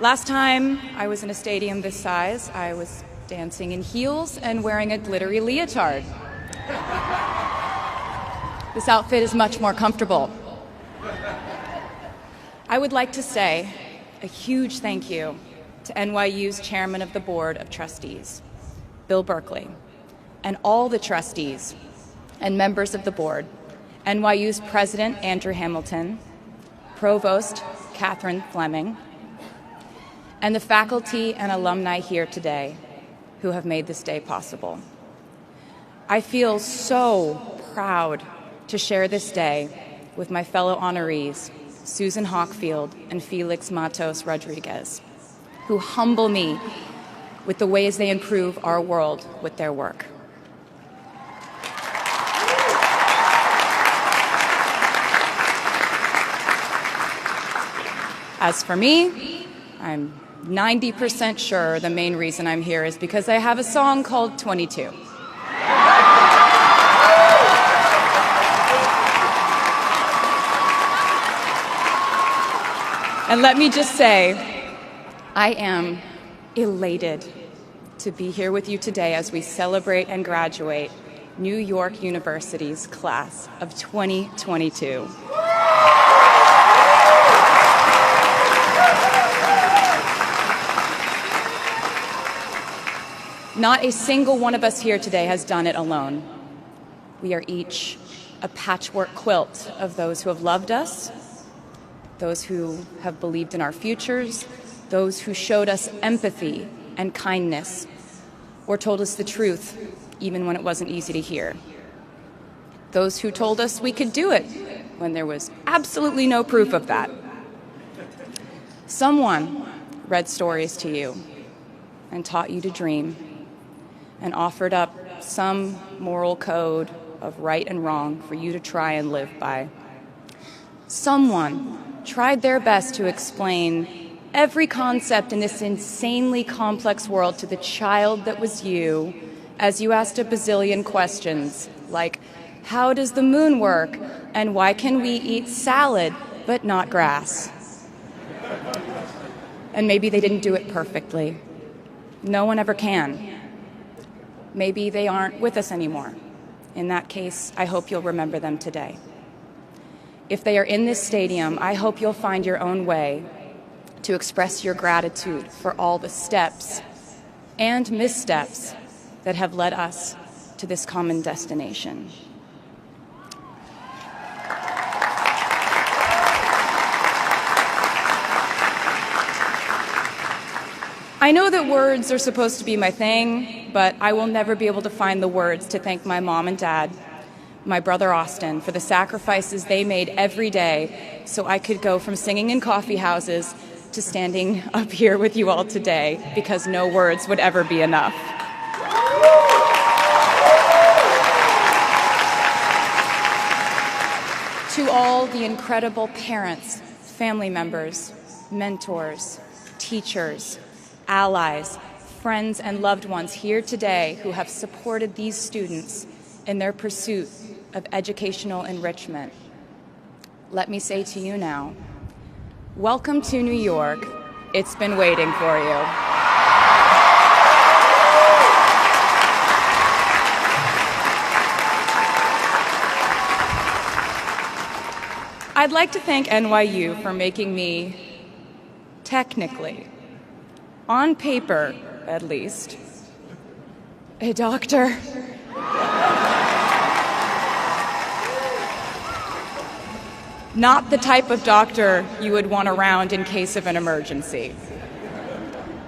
Last time I was in a stadium this size, I was dancing in heels and wearing a glittery leotard. This outfit is much more comfortable. I would like to say a huge thank you to NYU's Chairman of the Board of Trustees, Bill Berkeley, and all the trustees and members of the board, NYU's President Andrew Hamilton, Provost Catherine Fleming, and the faculty and alumni here today who have made this day possible. I feel so proud to share this day with my fellow honorees, Susan Hockfield and Felix Matos Rodriguez, who humble me with the ways they improve our world with their work. As for me, I'm 90% sure the main reason I'm here is because I have a song called 22. And let me just say, I am elated to be here with you today as we celebrate and graduate New York University's class of 2022. Not a single one of us here today has done it alone. We are each a patchwork quilt of those who have loved us, those who have believed in our futures, those who showed us empathy and kindness, or told us the truth even when it wasn't easy to hear. Those who told us we could do it when there was absolutely no proof of that. Someone read stories to you and taught you to dream and offered up some moral code of right and wrong for you to try and live by. Someone tried their best to explain every concept in this insanely complex world to the child that was you as you asked a bazillion questions like, how does the moon work? And why can we eat salad but not grass? And maybe they didn't do it perfectly. No one ever can. Maybe they aren't with us anymore. In that case, I hope you'll remember them today. If they are in this stadium, I hope you'll find your own way to express your gratitude for all the steps and missteps that have led us to this common destination. I know that words are supposed to be my thing, but I will never be able to find the words to thank my mom and dad, my brother Austin, for the sacrifices they made every day so I could go from singing in coffee houses to standing up here with you all today, because no words would ever be enough. To all the incredible parents, family members, mentors, teachers, allies, friends, and loved ones here today who have supported these students in their pursuit of educational enrichment, let me say to you now, welcome to New York. It's been waiting for you. I'd like to thank NYU for making me, technically, on paper at least, a doctor. Not the type of doctor you would want around in case of an emergency.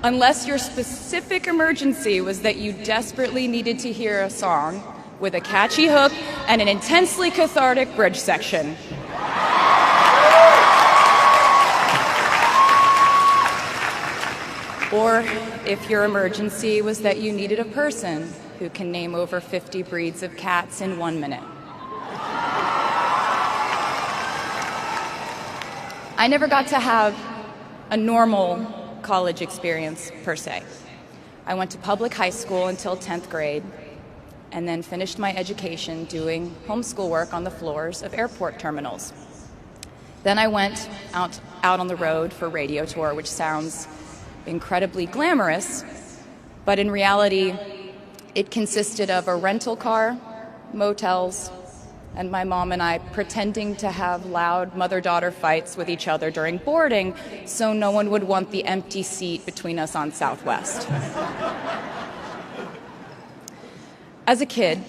Unless your specific emergency was that you desperately needed to hear a song with a catchy hook and an intensely cathartic bridge section. Or if your emergency was that you needed a person who can name over 50 breeds of cats in 1 minute. I never got to have a normal college experience, per se. I went to public high school until 10th grade, and then finished my education doing homeschool work on the floors of airport terminals. Then I went out on the road for radio tour, which sounds incredibly glamorous, but in reality, it consisted of a rental car, motels, and my mom and I pretending to have loud mother-daughter fights with each other during boarding so no one would want the empty seat between us on Southwest. As a kid,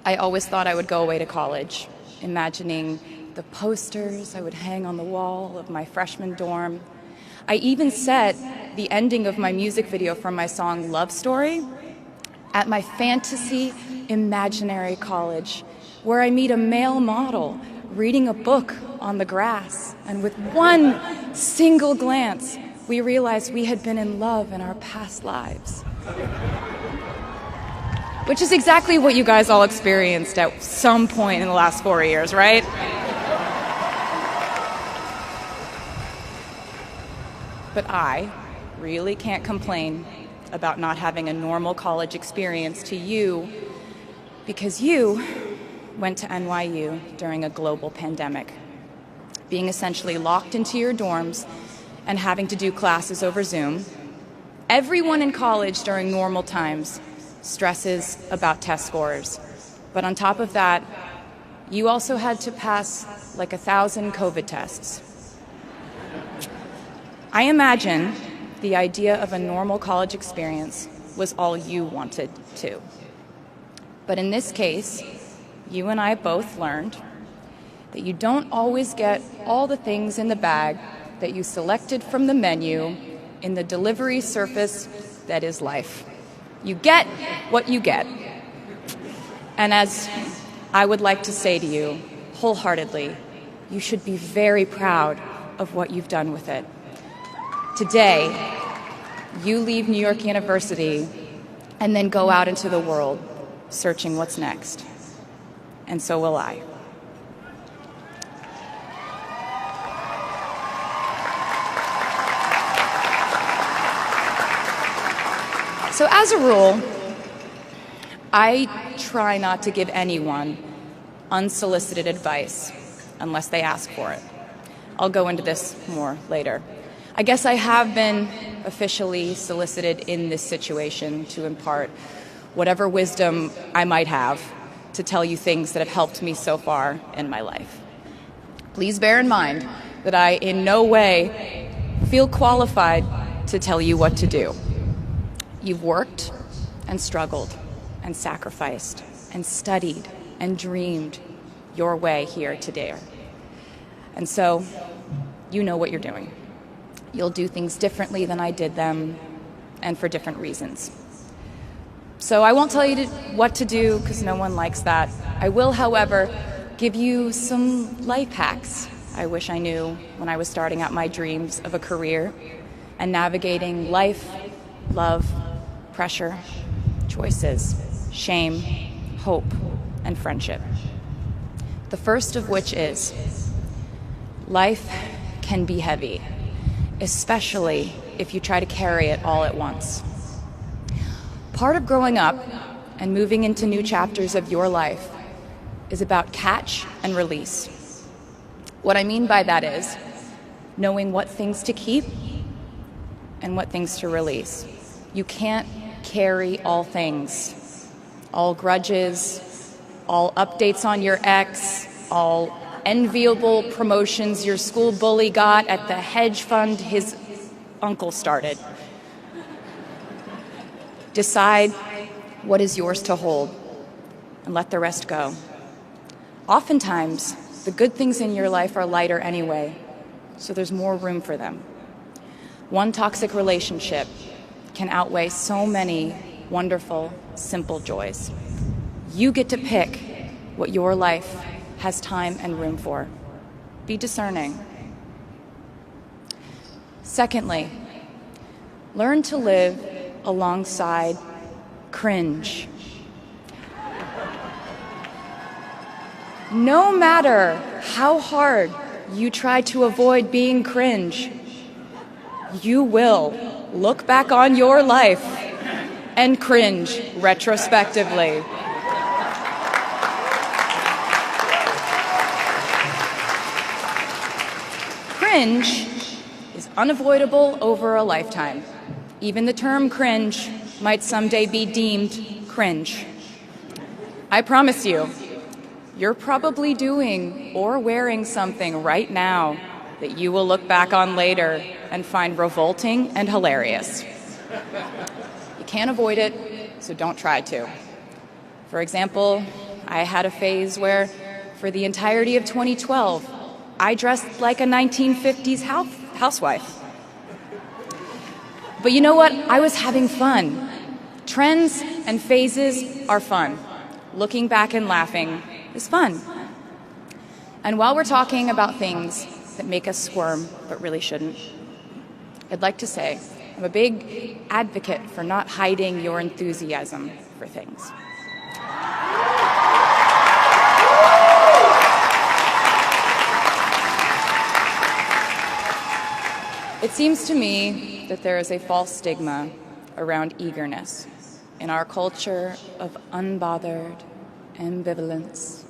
I always thought I would go away to college, imagining the posters I would hang on the wall of my freshman dorm. I even set the ending of my music video from my song Love Story at my fantasy imaginary college, where I meet a male model reading a book on the grass, and with one single glance, we realized we had been in love in our past lives. Which is exactly what you guys all experienced at some point in the last 4 years, right? But I really can't complain about not having a normal college experience to you, because you went to NYU during a global pandemic, being essentially locked into your dorms and having to do classes over Zoom. Everyone in college during normal times stresses about test scores, but on top of that, you also had to pass like 1,000 COVID tests. I imagine the idea of a normal college experience was all you wanted too. But in this case, you and I both learned that you don't always get all the things in the bag that you selected from the menu in the delivery service that is life. You get what you get. And as I would like to say to you wholeheartedly, you should be very proud of what you've done with it. Today, you leave New York University and then go out into the world searching what's next. And so will I. So as a rule, I try not to give anyone unsolicited advice unless they ask for it. I'll go into this more later. I guess I have been officially solicited in this situation to impart whatever wisdom I might have to tell you things that have helped me so far in my life. Please bear in mind that I in no way feel qualified to tell you what to do. You've worked and struggled and sacrificed and studied and dreamed your way here today. And so you know what you're doing. You'll do things differently than I did them, and for different reasons. So I won't tell you what to do, because no one likes that. I will, however, give you some life hacks I wish I knew when I was starting out my dreams of a career and navigating life, love, pressure, choices, shame, hope, and friendship. The first of which is, life can be heavy, especially if you try to carry it all at once. Part of growing up and moving into new chapters of your life is about catch and release. What I mean by that is knowing what things to keep and what things to release. You can't carry all things, all grudges, all updates on your ex, all enviable promotions your school bully got at the hedge fund his uncle started. Decide what is yours to hold and let the rest go. Oftentimes, the good things in your life are lighter anyway, so there's more room for them. One toxic relationship can outweigh so many wonderful, simple joys. You get to pick what your life has time and room for. Be discerning. Secondly, learn to live alongside cringe. No matter how hard you try to avoid being cringe, you will look back on your life and cringe retrospectively. Cringe is unavoidable over a lifetime. Even the term cringe might someday be deemed cringe. I promise you, you're probably doing or wearing something right now that you will look back on later and find revolting and hilarious. You can't avoid it, so don't try to. For example, I had a phase where, for the entirety of 2012, I dressed like a 1950s housewife. But you know what? I was having fun. Trends and phases are fun. Looking back and laughing is fun. And while we're talking about things that make us squirm but really shouldn't, I'd like to say I'm a big advocate for not hiding your enthusiasm for things. It seems to me that there is a false stigma around eagerness in our culture of unbothered ambivalence.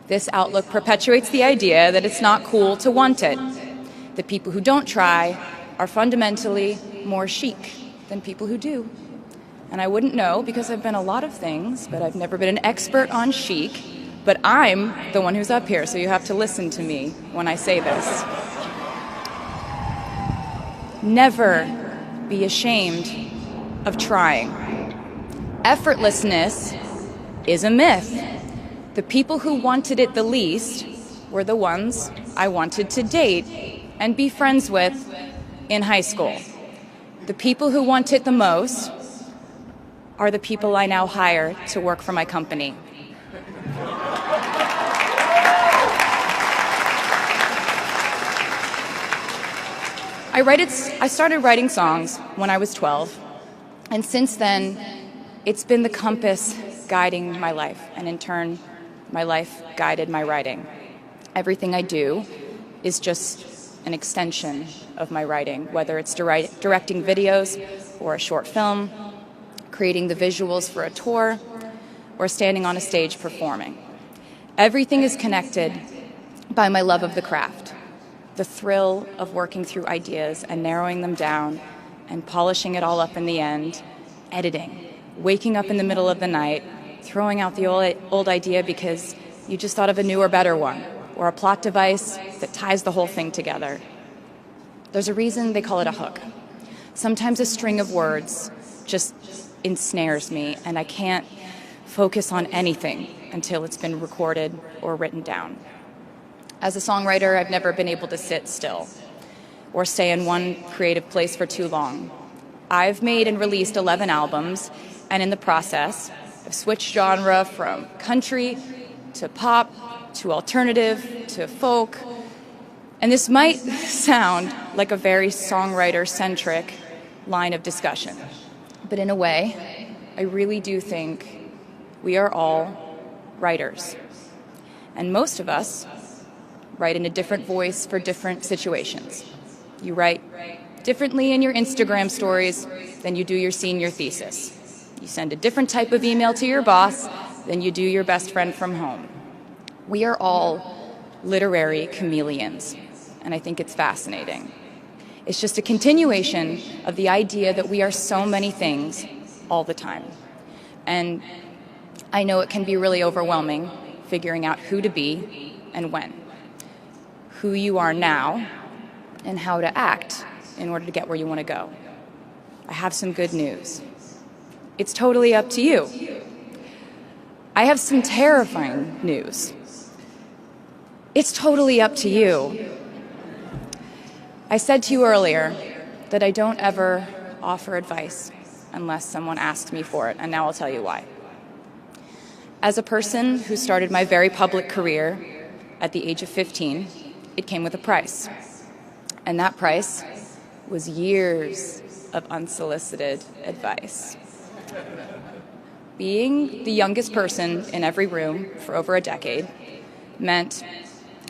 This outlook perpetuates the idea that it's not cool to want it. The people who don't try are fundamentally more chic than people who do. And I wouldn't know because I've been a lot of things, but I've never been an expert on chic. But I'm the one who's up here, so you have to listen to me when I say this. Never be ashamed of trying. Effortlessness is a myth. The people who wanted it the least were the ones I wanted to date and be friends with in high school. The people who want it the most are the people I now hire to work for my company. I started writing songs when I was 12, and since then, it's been the compass guiding my life, and in turn, my life guided my writing. Everything I do is just an extension of my writing, whether it's directing videos or a short film, creating the visuals for a tour, or standing on a stage performing. Everything is connected by my love of the craft, the thrill of working through ideas and narrowing them down and polishing it all up in the end, editing, waking up in the middle of the night, throwing out the old idea because you just thought of a newer, better one, or a plot device that ties the whole thing together. There's a reason they call it a hook. Sometimes a string of words just ensnares me, and I can't focus on anything until it's been recorded or written down. As a songwriter, I've never been able to sit still or stay in one creative place for too long. I've made and released 11 albums, and in the process, I've switched genre from country to pop to alternative to folk. And this might sound like a very songwriter-centric line of discussion, but in a way, I really do think we are all writers. And most of us write in a different voice for different situations. You write differently in your Instagram stories than you do your senior thesis. You send a different type of email to your boss than you do your best friend from home. We are all literary chameleons, and I think it's fascinating. It's just a continuation of the idea that we are so many things all the time. And I know it can be really overwhelming figuring out who to be and when, who you are now, and how to act in order to get where you want to go. I have some good news. It's totally up to you. I have some terrifying news. It's totally up to you. I said to you earlier that I don't ever offer advice unless someone asks me for it, and now I'll tell you why. As a person who started my very public career at the age of 15, it came with a price. And that price was years of unsolicited advice. Being the youngest person in every room for over a decade meant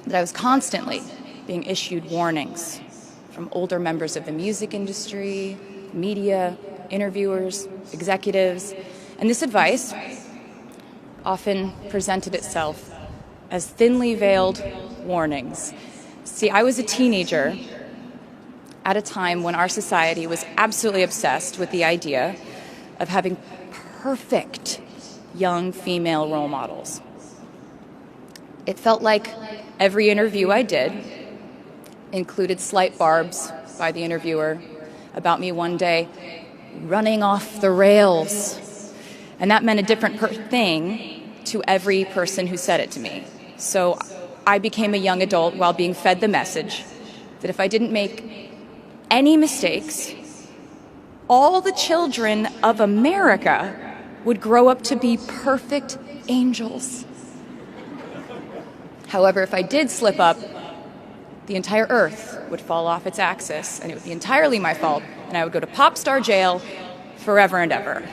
that I was constantly being issued warnings from older members of the music industry, media, interviewers, executives, and this advice often presented itself as thinly veiled warnings. See, I was a teenager at a time when our society was absolutely obsessed with the idea of having perfect young female role models. It felt like every interview I did included slight barbs by the interviewer about me one day running off the rails. And that meant a different thing to every person who said it to me. So I became a young adult while being fed the message that if I didn't make any mistakes, all the children of America would grow up to be perfect angels. However, if I did slip up, the entire earth would fall off its axis, and it would be entirely my fault, and I would go to pop star jail forever and ever.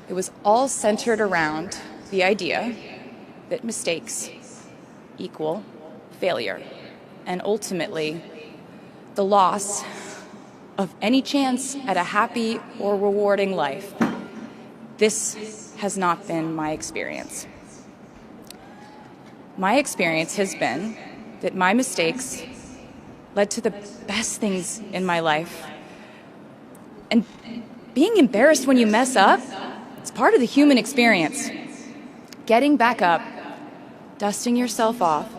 It was all centered around the idea that mistakes equal failure, and ultimately the loss of any chance at a happy or rewarding life. This has not been my experience. My experience has been that my mistakes led to the best things in my life. And being embarrassed when you mess up, it's part of the human experience. Getting back up, dusting yourself off,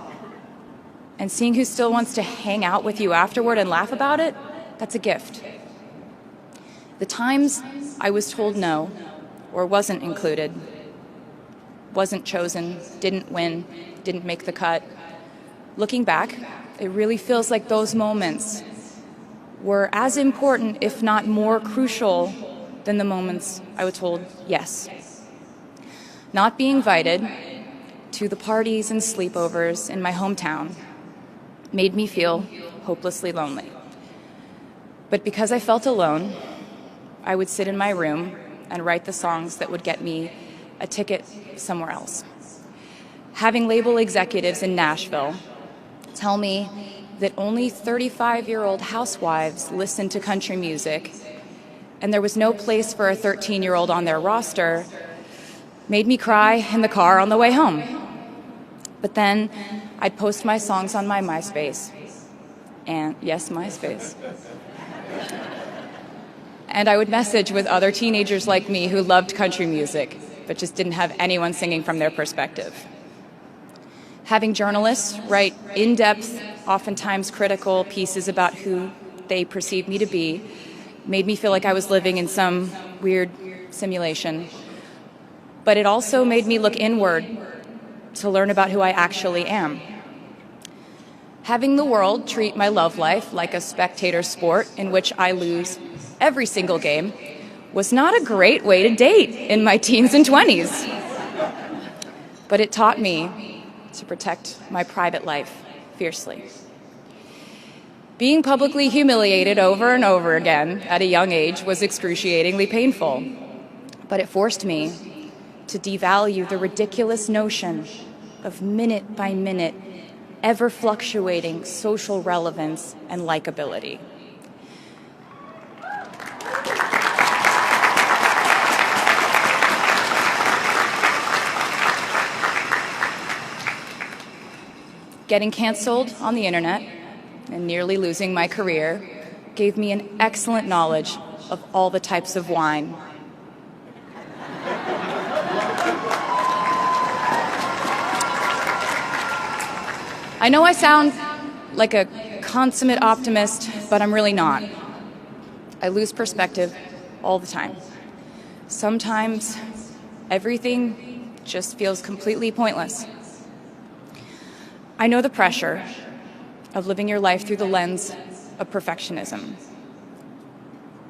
and seeing who still wants to hang out with you afterward and laugh about it, that's a gift. The times I was told no, or wasn't included, wasn't chosen, didn't win, didn't make the cut, looking back, it really feels like those moments were as important, if not more crucial, than the moments I was told yes. Not being invited to the parties and sleepovers in my hometown made me feel hopelessly lonely. But because I felt alone, I would sit in my room and write the songs that would get me a ticket somewhere else. Having label executives in Nashville tell me that only 35-year-old housewives listen to country music, and there was no place for a 13-year-old on their roster, made me cry in the car on the way home. But then I'd post my songs on my MySpace. And yes, MySpace. And I would message with other teenagers like me who loved country music, but just didn't have anyone singing from their perspective. Having journalists write in-depth, oftentimes critical pieces about who they perceived me to be made me feel like I was living in some weird simulation. But it also made me look inward to learn about who I actually am. Having the world treat my love life like a spectator sport in which I lose every single game was not a great way to date in my teens and 20s. But it taught me to protect my private life fiercely. Being publicly humiliated over and over again at a young age was excruciatingly painful, but it forced me to devalue the ridiculous notion of minute-by-minute, ever-fluctuating social relevance and likability. Getting canceled on the internet and nearly losing my career gave me an excellent knowledge of all the types of wine. I know I sound like a consummate optimist, but I'm really not. I lose perspective all the time. Sometimes everything just feels completely pointless. I know the pressure of living your life through the lens of perfectionism.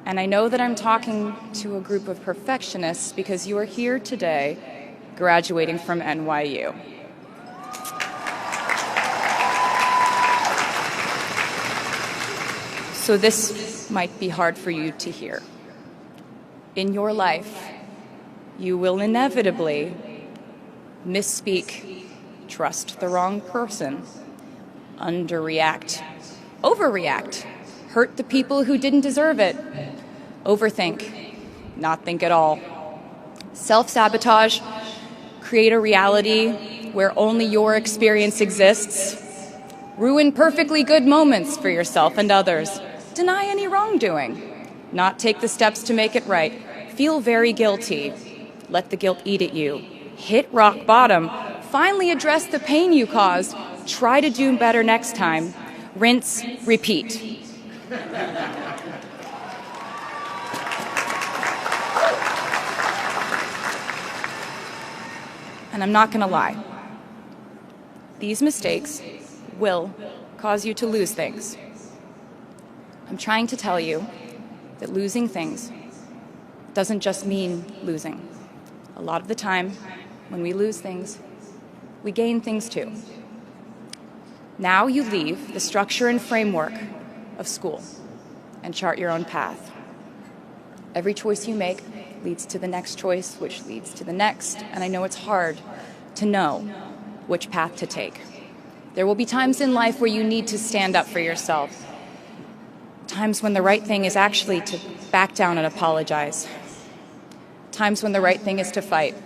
And I know that I'm talking to a group of perfectionists because you are here today graduating from NYU. So this might be hard for you to hear. In your life, you will inevitably misspeak, trust the wrong person, underreact, overreact, hurt the people who didn't deserve it, overthink, not think at all, self-sabotage, create a reality where only your experience exists, ruin perfectly good moments for yourself and others, deny any wrongdoing, not take the steps to make it right, feel very guilty, let the guilt eat at you, hit rock bottom, finally address the pain you caused, try to do better next time, rinse, repeat. And I'm not going to lie. These mistakes will cause you to lose things. I'm trying to tell you that losing things doesn't just mean losing. A lot of the time, when we lose things, we gain things too. Now you leave the structure and framework of school and chart your own path. Every choice you make leads to the next choice, which leads to the next, and I know it's hard to know which path to take. There will be times in life where you need to stand up for yourself, times when the right thing is actually to back down and apologize, times when the right thing is to fight,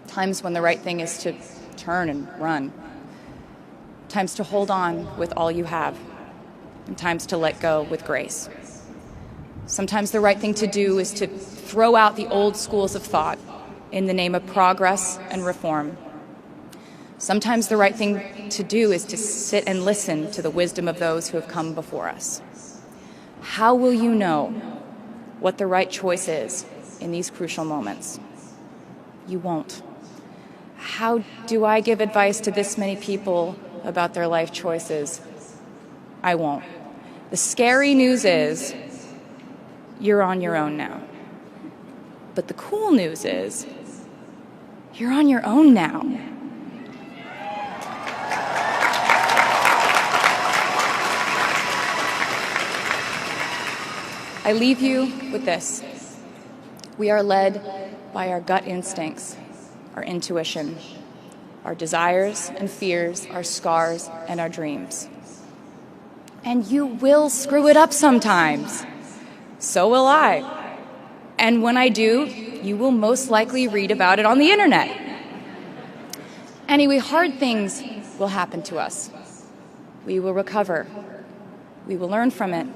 times when the right thing is to turn and run, times to hold on with all you have, and times to let go with grace. Sometimes the right thing to do is to throw out the old schools of thought in the name of progress and reform. Sometimes the right thing to do is to sit and listen to the wisdom of those who have come before us. How will you know what the right choice is in these crucial moments? You won't. How do I give advice to this many people about their life choices? I won't. The scary news is you're on your own now. But the cool news is you're on your own now. I leave you with this. We are led by our gut instincts, our intuition, our desires and fears, our scars and our dreams. And you will screw it up sometimes. So will I. And when I do, you will most likely read about it on the internet. Anyway, hard things will happen to us. We will recover. We will learn from it.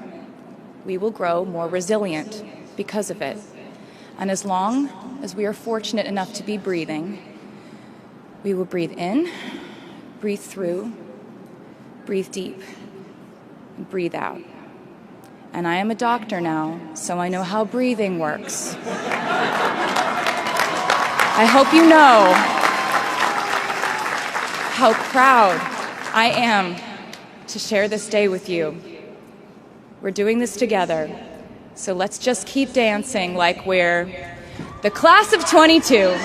We will grow more resilient because of it. And as long as we are fortunate enough to be breathing, we will breathe in, breathe through, breathe deep, and breathe out. And I am a doctor now, so I know how breathing works. I hope you know how proud I am to share this day with you. We're doing this together, so let's just keep dancing like we're the class of 22.